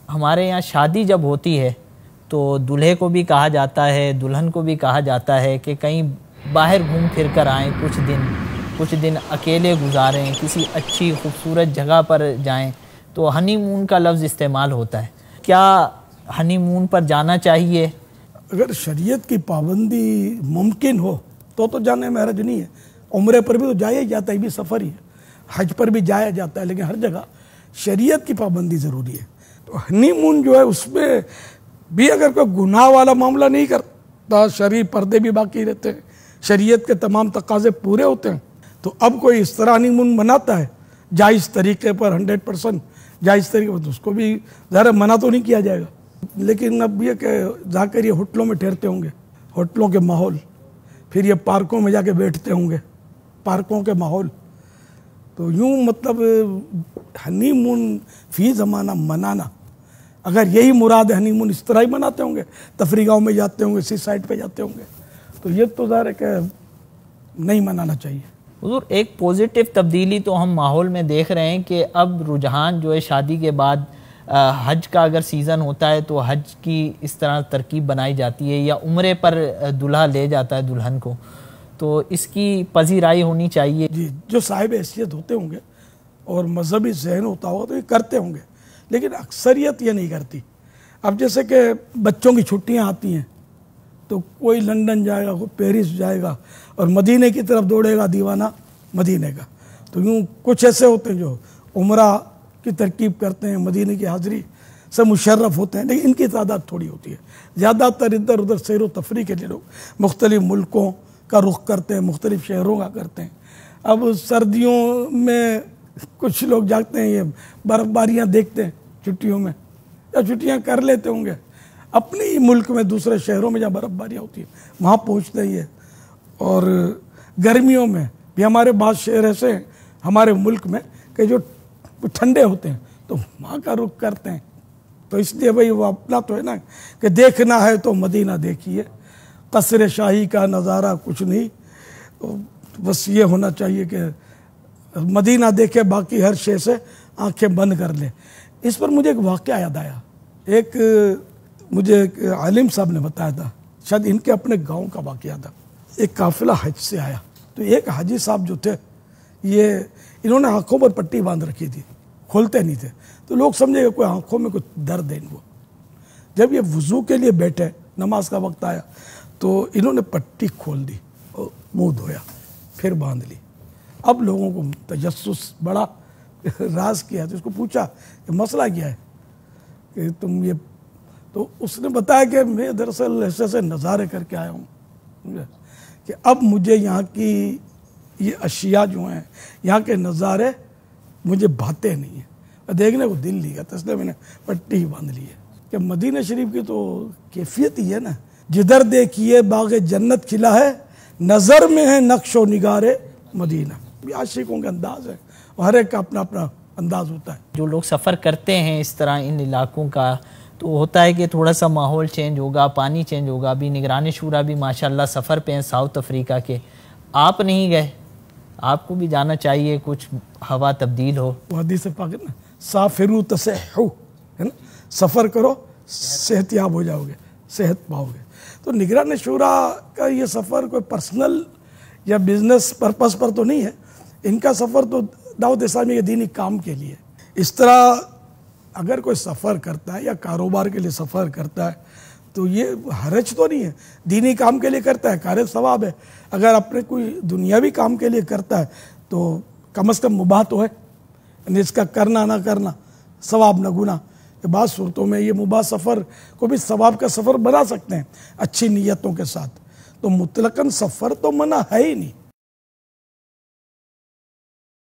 हमारे यहाँ शादी जब होती है तो दूल्हे को भी कहा जाता है, दुल्हन को भी कहा जाता है कि कहीं बाहर घूम फिर कर आएँ, कुछ दिन अकेले गुजारें, किसी अच्छी खूबसूरत जगह पर जाएं। तो हनीमून का लफ्ज़ इस्तेमाल होता है। क्या हनीमून पर जाना चाहिए? अगर शरीयत की पाबंदी मुमकिन हो तो जाने में हर्ज नहीं है। उम्रे पर भी तो जाया जाता है, ये भी सफ़र ही है। हज पर भी जाया जाता है, लेकिन हर जगह शरीयत की पाबंदी ज़रूरी है। तो हनीमून जो है उसमें भी अगर कोई गुनाह वाला मामला नहीं करता, शरीर पर्दे भी बाकी रहते हैं, शरीयत के तमाम तकाजे पूरे होते हैं, तो अब कोई इस तरह हनीमून मनाता है जायज़ तरीके पर, 100% जायज़ तरीके पर, तो उसको भी ज़रा मना तो नहीं किया जाएगा। लेकिन अब ये कि जाकर ये होटलों में ठहरते होंगे, होटलों के माहौल, फिर ये पार्कों में जाके बैठते होंगे, पार्कों के माहौल, तो यूँ मतलब हनीमून फी ज़माना मनाना, अगर यही मुराद है हनीमून इस तरह ही मनाते होंगे, तफरीगाहों में जाते होंगे, सी साइड पे जाते होंगे, तो ये तो ज़ाहिर है कि नहीं मनाना चाहिए। हुज़ूर, एक पॉजिटिव तब्दीली तो हम माहौल में देख रहे हैं कि अब रुझान जो है शादी के बाद हज का अगर सीज़न होता है तो हज की इस तरह तरकीब बनाई जाती है, या उम्रे पर दूल्हा ले जाता है दुल्हन को, तो इसकी पजीराई होनी चाहिए। जी, जो साहिब हैसियत होते होंगे और मजहबी जहन होता होगा तो ये करते होंगे, लेकिन अक्सरियत ये नहीं करती। अब जैसे कि बच्चों की छुट्टियां आती हैं तो कोई लंदन जाएगा, कोई पेरिस जाएगा और मदीने की तरफ दौड़ेगा दीवाना मदीने का। तो यूँ कुछ ऐसे होते हैं जो उम्रा की तरकीब करते हैं, मदीने की हाज़िरी से मुशर्रफ होते हैं, लेकिन इनकी तादाद थोड़ी होती है। ज़्यादातर इधर उधर सैर व तफरी के लिए लोग मुख्तलिफ़ मुल्कों का रुख करते हैं, मुख्तलिफ़ शहरों का करते हैं। अब सर्दियों में कुछ लोग जाते हैं, ये बर्फ़बारियाँ देखते हैं छुट्टियों में, या छुट्टियाँ कर लेते होंगे अपने ही मुल्क में, दूसरे शहरों में जहाँ बर्फ़बारियाँ होती हैं वहाँ पहुँचते ही है। और गर्मियों में भी हमारे बाद शहर ऐसे हैं हमारे मुल्क में कि जो ठंडे होते हैं तो वहाँ का रुख करते हैं। तो इसलिए भाई वो अपना तो है ना कि देखना है तो मदीना देखिए, कसर शाही का नज़ारा कुछ नहीं, तो बस ये होना चाहिए कि मदीना देखे, बाकी हर शे से आंखें बंद कर ले। इस पर मुझे एक वाक़या याद आया। मुझे एक आलिम साहब ने बताया था, शायद इनके अपने गांव का वाक़या था। एक काफ़िला हज से आया, तो एक हाजी साहब जो थे इन्होंने आँखों पर पट्टी बांध रखी थी, खोलते नहीं थे, तो लोग समझे कोई आँखों में कुछ दर्द है इनको। जब ये वज़ू के लिए बैठे, नमाज का वक्त आया, तो इन्होंने पट्टी खोल दी और मुँह धोया, फिर बांध ली। अब लोगों को तजस्सुस बड़ा राज किया, तो उसको पूछा कि मसला क्या है कि तुम ये, तो उसने बताया कि मैं दरअसल ऐसे ऐसे नज़ारे करके आया हूँ कि अब मुझे यहाँ की ये अशिया जो हैं, यहाँ के नज़ारे मुझे भाते नहीं हैं, देखने को दिल नहीं करता, इसलिए मैंने पट्टी ही बांध ली है। कि मदीना शरीफ की तो कैफियत ही है ना, जिधर देखिए बाग़ जन्नत खिला है, नज़र में है नक्शो निगारे मदीना। आशिकों का अंदाज़ है, हर एक का अपना अपना अंदाज़ होता है। जो लोग सफ़र करते हैं इस तरह इन इलाकों का, तो होता है कि थोड़ा सा माहौल चेंज होगा, पानी चेंज होगा। अभी निगरानी शूरा भी माशाल्लाह सफ़र पे हैं साउथ अफ्रीका के, आप नहीं गए, आपको भी जाना चाहिए, कुछ हवा तब्दील हो। हदीस पाक है ना, साफिरू तसहू, है ना, सफ़र करो सेहतियाब हो जाओगे, सेहत पाओगे। तो निगरानी शूरा का ये सफ़र कोई पर्सनल या बिजनेस पर्पस पर तो नहीं है, इनका सफ़र तो दावत इस्लामी के दीनी काम के लिए। इस तरह अगर कोई सफ़र करता है या कारोबार के लिए सफ़र करता है तो ये हरज तो नहीं है, दीनी काम के लिए करता है, कार सवाब है। अगर अपने कोई दुनियावी काम के लिए करता है तो कम से कम मुबाह तो है, यानी इसका करना ना करना, सवाब ना गुनाह। बाद सूरतों में ये मुबाह सफ़र को भी सवाब का सफ़र बना सकते हैं अच्छी नीयतों के साथ। तो मुतलकन सफ़र तो मना है ही नहीं।